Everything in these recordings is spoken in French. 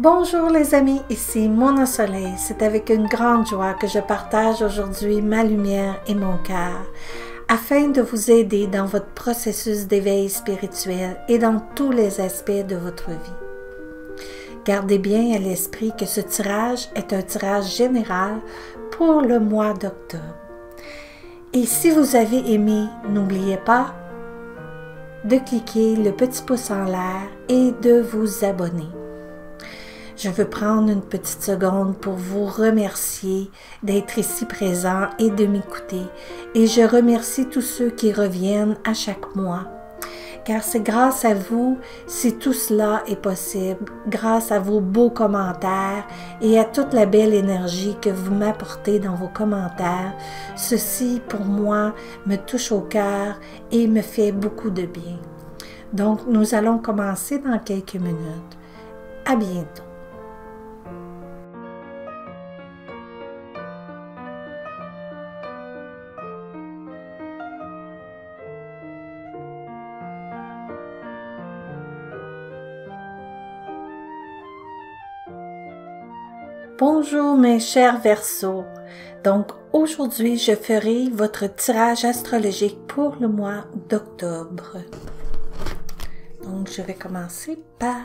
Bonjour les amis, ici Mona Soleil. C'est avec une grande joie que je partage aujourd'hui ma lumière et mon cœur afin de vous aider dans votre processus d'éveil spirituel et dans tous les aspects de votre vie. Gardez bien à l'esprit que ce tirage est un tirage général pour le mois d'octobre. Et si vous avez aimé, n'oubliez pas de cliquer le petit pouce en l'air et de vous abonner. Je veux prendre une petite seconde pour vous remercier d'être ici présent et de m'écouter. Et je remercie tous ceux qui reviennent à chaque mois. Car c'est grâce à vous si tout cela est possible, grâce à vos beaux commentaires et à toute la belle énergie que vous m'apportez dans vos commentaires. Ceci, pour moi, me touche au cœur et me fait beaucoup de bien. Donc, nous allons commencer dans quelques minutes. À bientôt. Bonjour mes chers Verseaux. Donc aujourd'hui je ferai votre tirage astrologique pour le mois d'octobre. Donc je vais commencer par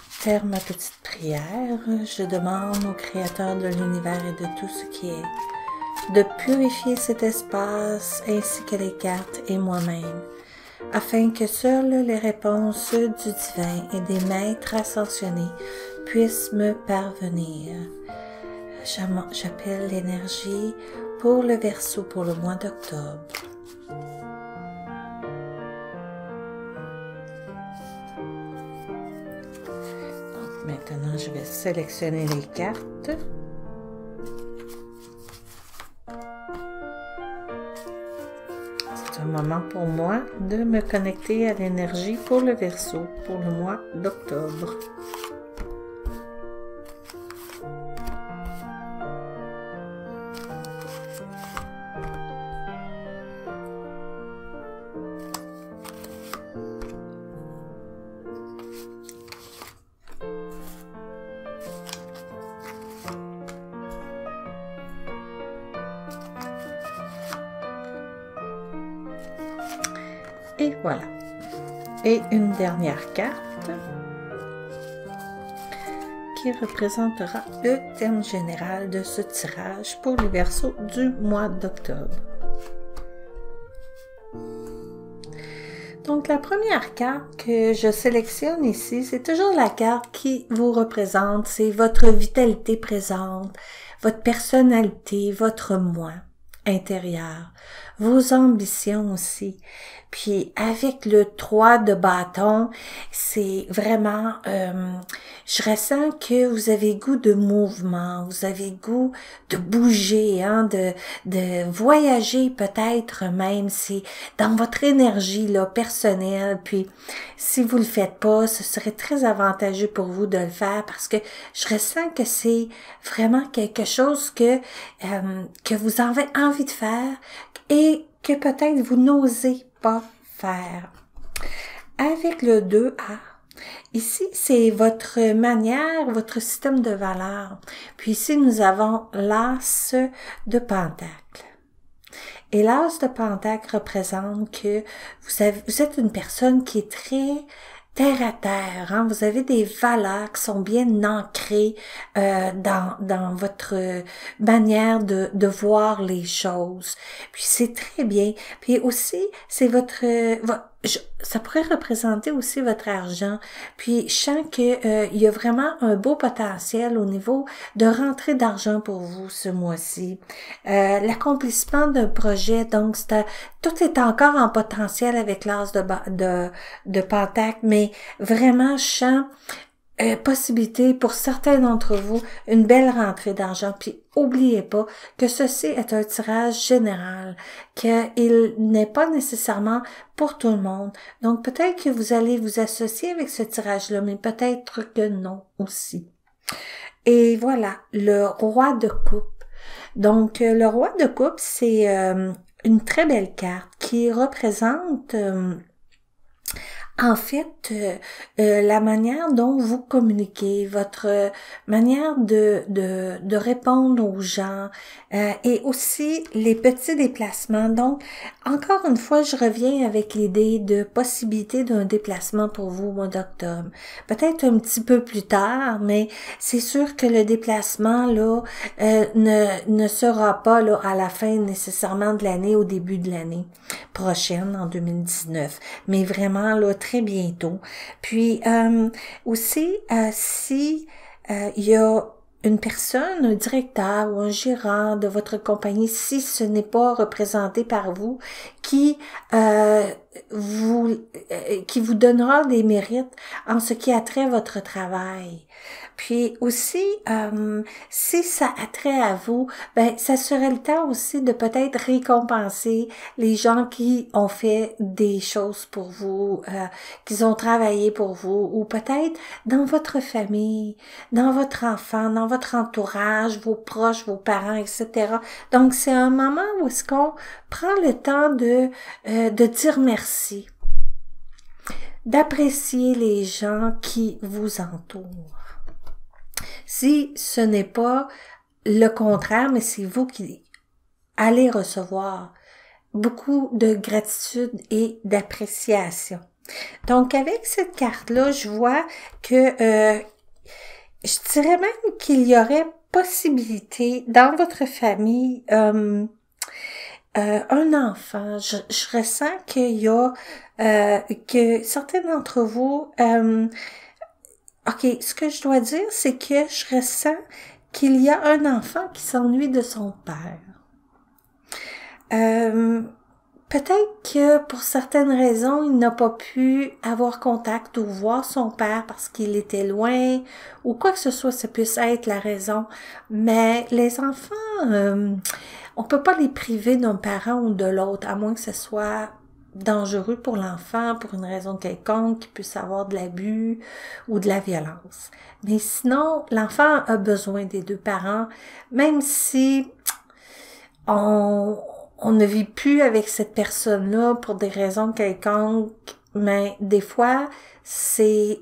faire ma petite prière. Je demande au Créateur de l'univers et de tout ce qui est de purifier cet espace ainsi que les cartes et moi-même, afin que seules les réponses du divin et des maîtres ascensionnés puissent me parvenir. J'appelle l'énergie pour le Verseau pour le mois d'octobre. Donc maintenant, je vais sélectionner les cartes. C'est un moment pour moi de me connecter à l'énergie pour le Verseau pour le mois d'octobre. Et voilà. Et une dernière carte qui représentera le thème général de ce tirage pour les Verseaux du mois d'octobre. Donc la première carte que je sélectionne ici, c'est toujours la carte qui vous représente, c'est votre vitalité présente, votre personnalité, votre moi intérieur, vos ambitions aussi. Puis avec le 3 de bâton, c'est vraiment, je ressens que vous avez goût de mouvement, vous avez goût de bouger, hein, de voyager peut-être même, c'est dans votre énergie là personnelle. Puis si vous le faites pas, ce serait très avantageux pour vous de le faire parce que je ressens que c'est vraiment quelque chose que vous avez envie de faire et que peut-être vous n'osez pas faire. Avec le 2A, ici, c'est votre manière, votre système de valeurs. Puis ici, nous avons l'As de Pentacle. Et l'As de Pentacle représente que vous êtes une personne qui est très terre à terre, hein? Vous avez des valeurs qui sont bien ancrées dans votre manière de voir les choses. Puis c'est très bien. Puis aussi, c'est ça pourrait représenter aussi votre argent. Puis je sens que il y a vraiment un beau potentiel au niveau de rentrée d'argent pour vous ce mois-ci. L'accomplissement d'un projet, donc tout est encore en potentiel avec l'as de Pentacle, mais vraiment je sens possibilité pour certains d'entre vous, une belle rentrée d'argent. Puis oubliez pas que ceci est un tirage général, qu'il n'est pas nécessairement pour tout le monde. Donc peut-être que vous allez vous associer avec ce tirage-là, mais peut-être que non aussi. Et voilà, le roi de coupe. Donc le roi de coupe, c'est une très belle carte qui représente En fait, la manière dont vous communiquez, votre manière de répondre aux gens, et aussi les petits déplacements. Donc, encore une fois, je reviens avec l'idée de possibilité d'un déplacement pour vous au mois d'octobre. Peut-être un petit peu plus tard, mais c'est sûr que le déplacement là ne sera pas là à la fin nécessairement de l'année, au début de l'année prochaine, en 2019, mais vraiment là très bientôt. Puis aussi, si il y a une personne, un directeur ou un gérant de votre compagnie, si ce n'est pas représenté par vous, qui qui vous donnera des mérites en ce qui a trait à votre travail. Puis aussi, si ça a trait à vous, ben ça serait le temps aussi de peut-être récompenser les gens qui ont fait des choses pour vous, qu'ils ont travaillé pour vous, ou peut-être dans votre famille, dans votre enfant, dans votre entourage, vos proches, vos parents, etc. Donc c'est un moment où est-ce qu'on prend le temps de dire merci, d'apprécier les gens qui vous entourent. Si ce n'est pas le contraire, mais c'est vous qui allez recevoir beaucoup de gratitude et d'appréciation. Donc, avec cette carte-là, je vois que je dirais même qu'il y aurait possibilité dans votre famille un enfant. Je ressens qu'il y a que certains d'entre vous OK, ce que je dois dire, c'est que je ressens qu'il y a un enfant qui s'ennuie de son père. Peut-être que pour certaines raisons, il n'a pas pu avoir contact ou voir son père parce qu'il était loin ou quoi que ce soit, ça puisse être la raison. Mais les enfants, on peut pas les priver d'un parent ou de l'autre, à moins que ce soit dangereux pour l'enfant pour une raison quelconque, qu'il puisse avoir de l'abus ou de la violence. Mais sinon, l'enfant a besoin des deux parents, même si on ne vit plus avec cette personne-là pour des raisons quelconques, mais des fois,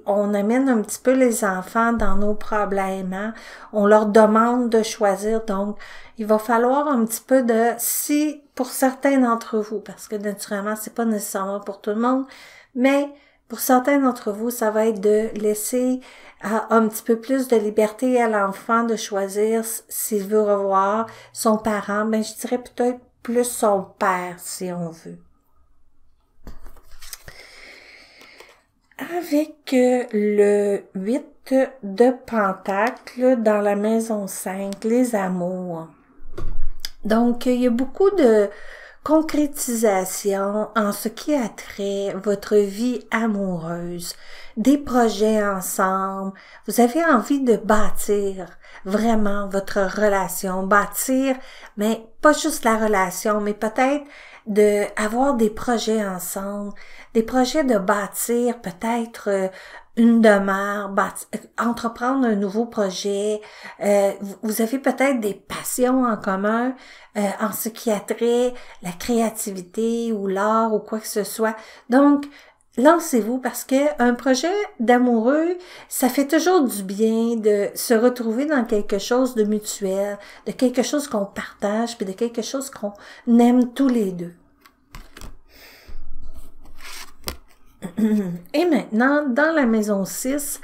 on amène un petit peu les enfants dans nos problèmes, hein? On leur demande de choisir, donc il va falloir un petit peu si pour certains d'entre vous, parce que naturellement, c'est pas nécessairement pour tout le monde, mais pour certains d'entre vous, ça va être de laisser un petit peu plus de liberté à l'enfant de choisir s'il veut revoir son parent, ben je dirais peut-être plus son père, si on veut. Avec le 8 de Pentacles dans la maison 5, les amours. Donc, il y a beaucoup de concrétisation en ce qui a trait votre vie amoureuse, des projets ensemble. Vous avez envie de bâtir vraiment votre relation, bâtir, mais pas juste la relation, mais peut-être de avoir des projets ensemble, des projets de bâtir peut-être une demeure, entreprendre un nouveau projet. Vous avez peut-être des passions en commun en ce qui a trait la créativité ou l'art ou quoi que ce soit. Donc, lancez-vous parce que un projet d'amoureux, ça fait toujours du bien de se retrouver dans quelque chose de mutuel, de quelque chose qu'on partage, puis de quelque chose qu'on aime tous les deux. Et maintenant, dans la maison 6,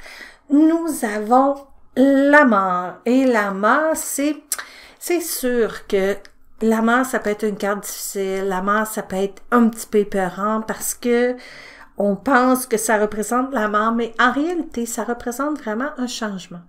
nous avons la mort. Et la mort, c'est sûr que la mort, ça peut être une carte difficile. La mort, ça peut être un petit peu épeurant parce que on pense que ça représente la mort, mais en réalité, ça représente vraiment un changement.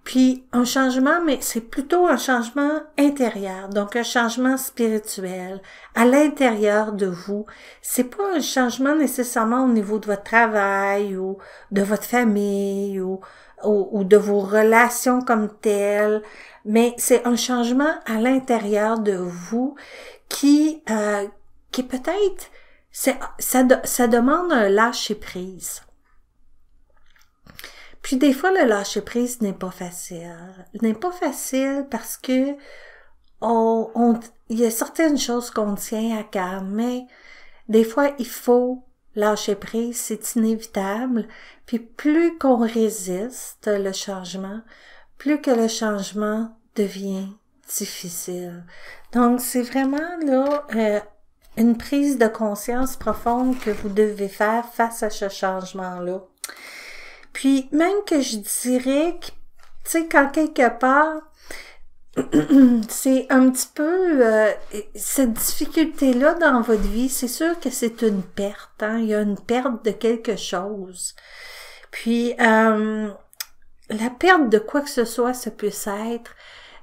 Puis un changement, mais c'est plutôt un changement intérieur, donc un changement spirituel à l'intérieur de vous. C'est pas un changement nécessairement au niveau de votre travail ou de votre famille ou de vos relations comme telles, mais c'est un changement à l'intérieur de vous qui peut-être ça demande un lâcher prise. Puis des fois, le lâcher prise n'est pas facile. N'est pas facile parce que il y a certaines choses qu'on tient à cœur, mais des fois, il faut lâcher prise, c'est inévitable. Puis plus qu'on résiste le changement, plus que le changement devient difficile. Donc, c'est vraiment là une prise de conscience profonde que vous devez faire face à ce changement-là. Puis, même que je dirais que, tu sais, quand quelque part, c'est un petit peu cette difficulté-là dans votre vie, c'est sûr que c'est une perte, hein? Il y a une perte de quelque chose. Puis, la perte de quoi que ce soit, ça puisse être,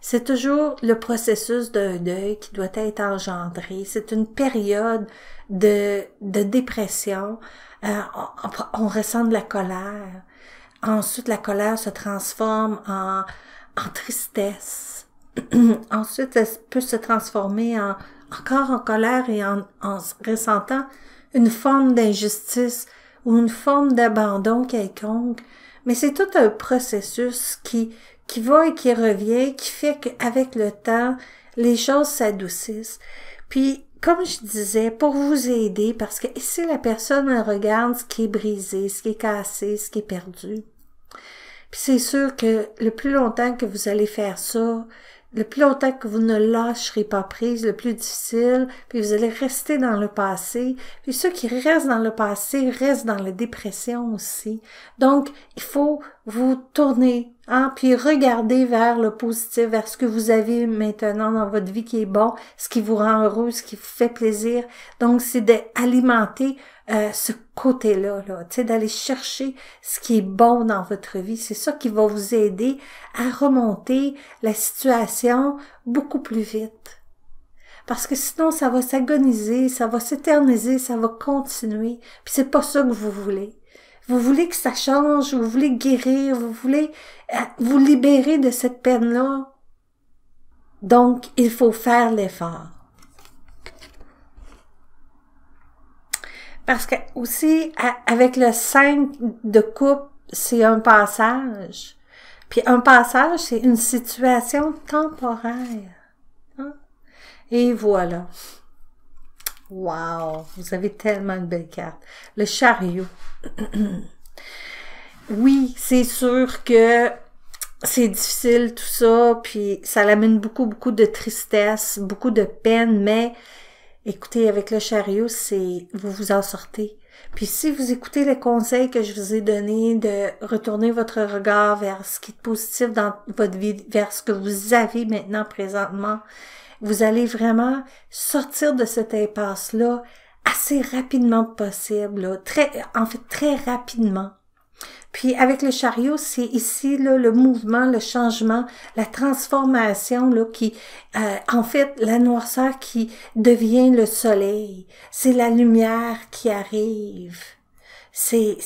c'est toujours le processus d'un deuil qui doit être engendré. C'est une période de dépression. On ressent de la colère. Ensuite, la colère se transforme en tristesse. Ensuite, elle peut se transformer encore en colère et en ressentant une forme d'injustice ou une forme d'abandon quelconque. Mais c'est tout un processus qui va et qui revient, qui fait qu'avec le temps, les choses s'adoucissent. Puis, comme je disais, pour vous aider, parce que ici, la personne elle regarde ce qui est brisé, ce qui est cassé, ce qui est perdu. Puis c'est sûr que le plus longtemps que vous allez faire ça, le plus longtemps que vous ne lâcherez pas prise, le plus difficile, puis vous allez rester dans le passé. Puis ceux qui restent dans le passé restent dans la dépression aussi. Donc, il faut vous tourner, hein, puis regarder vers le positif, vers ce que vous avez maintenant dans votre vie qui est bon, ce qui vous rend heureux, ce qui vous fait plaisir. Donc, c'est d'alimenter ce côté-là, là, tu sais, d'aller chercher ce qui est bon dans votre vie. C'est ça qui va vous aider à remonter la situation beaucoup plus vite. Parce que sinon, ça va s'agoniser, ça va s'éterniser, ça va continuer. Puis c'est pas ça que vous voulez. Vous voulez que ça change, vous voulez guérir, vous voulez vous libérer de cette peine-là. Donc, il faut faire l'effort. Parce que aussi, avec le 5 de coupe, c'est un passage. Puis un passage, c'est une situation temporaire. Hein? Et voilà. Wow! Vous avez tellement de belles cartes. Le chariot. Oui, c'est sûr que c'est difficile tout ça, puis ça l'amène beaucoup de tristesse, beaucoup de peine, mais écoutez, avec le chariot, vous vous en sortez. Puis si vous écoutez les conseils que je vous ai donnés de retourner votre regard vers ce qui est positif dans votre vie, vers ce que vous avez maintenant présentement, vous allez vraiment sortir de cette impasse-là assez rapidement possible, là, très rapidement. Puis avec le chariot, c'est ici là, le mouvement, le changement, la transformation là, en fait, la noirceur qui devient le soleil. C'est la lumière qui arrive. C'est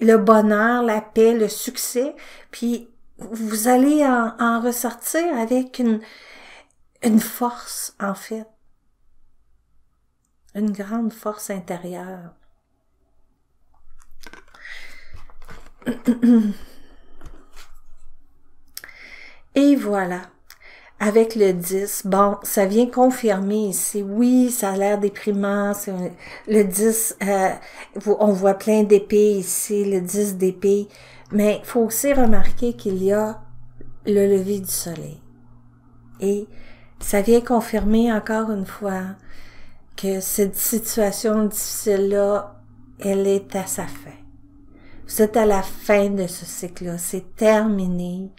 le bonheur, la paix, le succès. Puis vous allez en ressortir avec une force, en fait. Une grande force intérieure. Et voilà, avec le 10, bon, ça vient confirmer ici, oui, ça a l'air déprimant, le 10, on voit plein d'épées ici, le 10 d'épée, mais il faut aussi remarquer qu'il y a le lever du soleil. Et ça vient confirmer encore une fois que cette situation difficile-là, elle est à sa fin. Vous êtes à la fin de ce cycle-là, c'est terminé.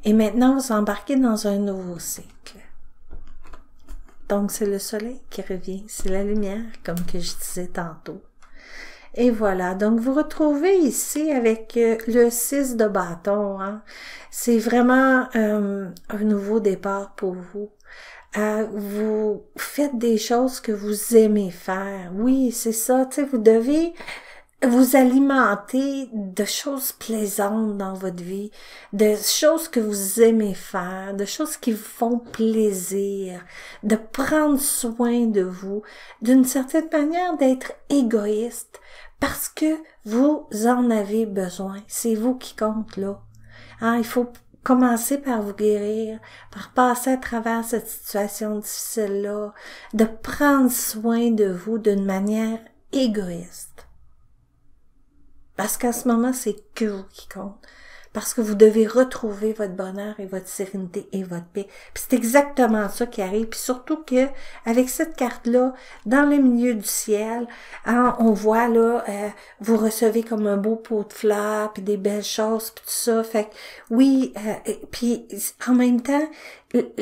Et maintenant, vous embarquez dans un nouveau cycle. Donc, c'est le soleil qui revient, c'est la lumière, comme que je disais tantôt. Et voilà, donc vous retrouvez ici avec le 6 de bâton. Hein? C'est vraiment un nouveau départ pour vous. Vous faites des choses que vous aimez faire. Oui, c'est ça, tu sais, vous devez vous alimenter de choses plaisantes dans votre vie, de choses que vous aimez faire, de choses qui vous font plaisir, de prendre soin de vous, d'une certaine manière d'être égoïste, parce que vous en avez besoin. C'est vous qui compte là. Hein, il faut commencer par vous guérir, par passer à travers cette situation difficile-là, de prendre soin de vous d'une manière égoïste. Parce qu'en ce moment, c'est que vous qui compte. Parce que vous devez retrouver votre bonheur et votre sérénité et votre paix. Puis c'est exactement ça qui arrive. Puis surtout que avec cette carte-là, dans le milieu du ciel, hein, on voit là, vous recevez comme un beau pot de fleurs, puis des belles choses, puis tout ça. Fait que oui, puis en même temps,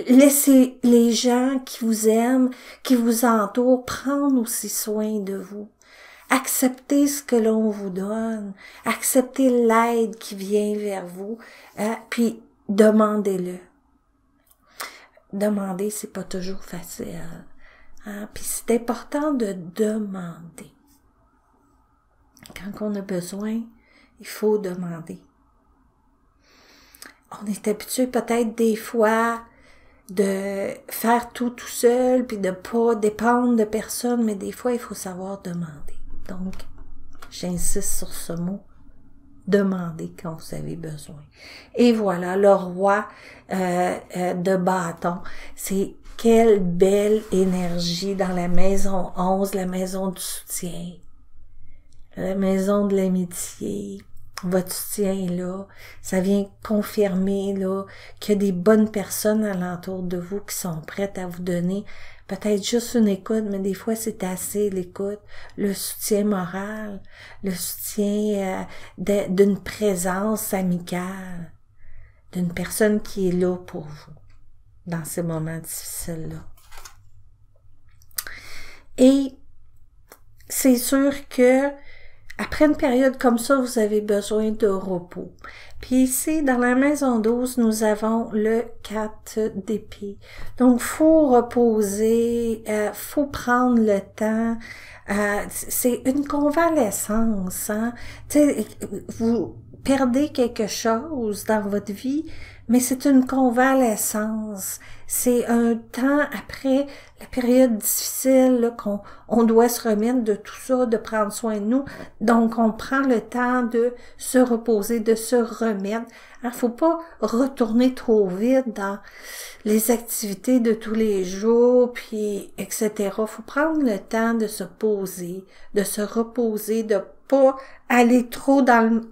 laissez les gens qui vous aiment, qui vous entourent, prendre aussi soin de vous. Acceptez ce que l'on vous donne, acceptez l'aide qui vient vers vous, puis demandez-le. Demander, c'est pas toujours facile, hein? Puis c'est important de demander. Quand on a besoin, il faut demander. On est habitué peut-être des fois de faire tout seul, puis de pas dépendre de personne, mais des fois, il faut savoir demander. Donc, j'insiste sur ce mot, demandez quand vous avez besoin. Et voilà, le roi de bâton, c'est quelle belle énergie dans la maison 11, la maison du soutien, la maison de l'amitié. Votre soutien est là, ça vient confirmer là qu'il y a des bonnes personnes alentour de vous qui sont prêtes à vous donner peut-être juste une écoute, mais des fois c'est assez l'écoute, le soutien moral, le soutien d'une présence amicale, d'une personne qui est là pour vous dans ces moments difficiles-là. Et c'est sûr que après une période comme ça, vous avez besoin de repos. Puis ici, dans la maison 12, nous avons le 4 d'épée. Donc, faut reposer, faut prendre le temps. C'est une convalescence, hein. Tu sais, vous perdez quelque chose dans votre vie, mais c'est une convalescence. C'est un temps après la période difficile là, qu'on doit se remettre de tout ça, de prendre soin de nous. Donc, on prend le temps de se reposer, de se remettre. Il ne faut pas retourner trop vite dans les activités de tous les jours, puis etc. Il faut prendre le temps de se poser, de se reposer, de pas aller trop dans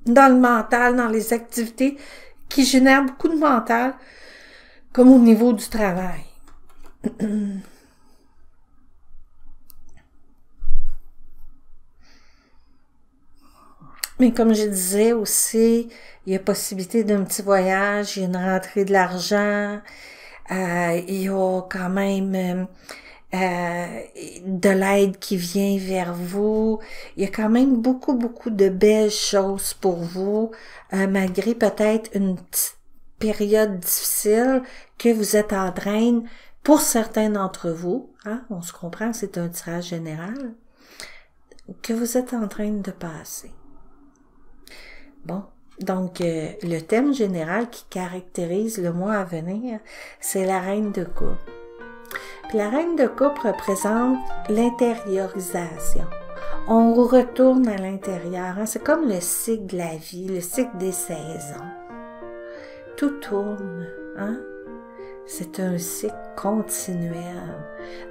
le mental, dans les activités qui génèrent beaucoup de mental, comme au niveau du travail. Mais comme je disais aussi, il y a possibilité d'un petit voyage, il y a une rentrée de l'argent, il y a quand même de l'aide qui vient vers vous. Il y a quand même beaucoup de belles choses pour vous, malgré peut-être une petite période difficile que vous êtes en train, pour certains d'entre vous, hein, on se comprend que c'est un tirage général, que vous êtes en train de passer. Bon, donc le thème général qui caractérise le mois à venir, c'est la reine de coupe. Puis la reine de coupe représente l'intériorisation. On retourne à l'intérieur, hein? C'est comme le cycle de la vie, le cycle des saisons. Tout tourne, hein? C'est un cycle continuel.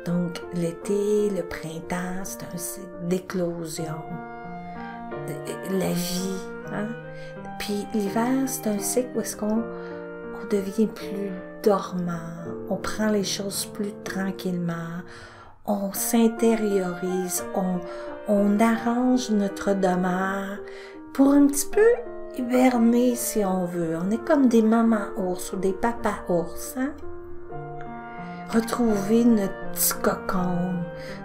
Donc l'été, le printemps, c'est un cycle d'éclosion. La vie, hein? Puis l'hiver, c'est un cycle où est-ce qu'on devient plus dormant, on prend les choses plus tranquillement, on s'intériorise, on arrange notre demeure pour un petit peu hiberner si on veut. On est comme des mamans ours ou des papas ours, hein? Retrouver notre petit cocon,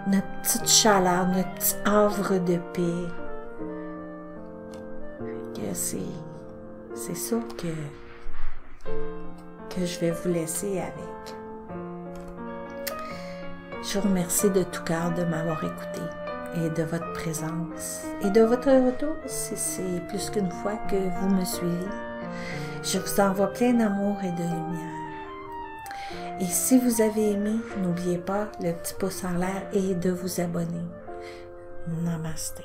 notre petite chaleur, notre petit havre de paix. C'est ça que je vais vous laisser avec. Je vous remercie de tout cœur de m'avoir écouté et de votre présence et de votre retour si c'est plus qu'une fois que vous me suivez. Je vous envoie plein d'amour et de lumière. Et si vous avez aimé, n'oubliez pas le petit pouce en l'air et de vous abonner. Namasté.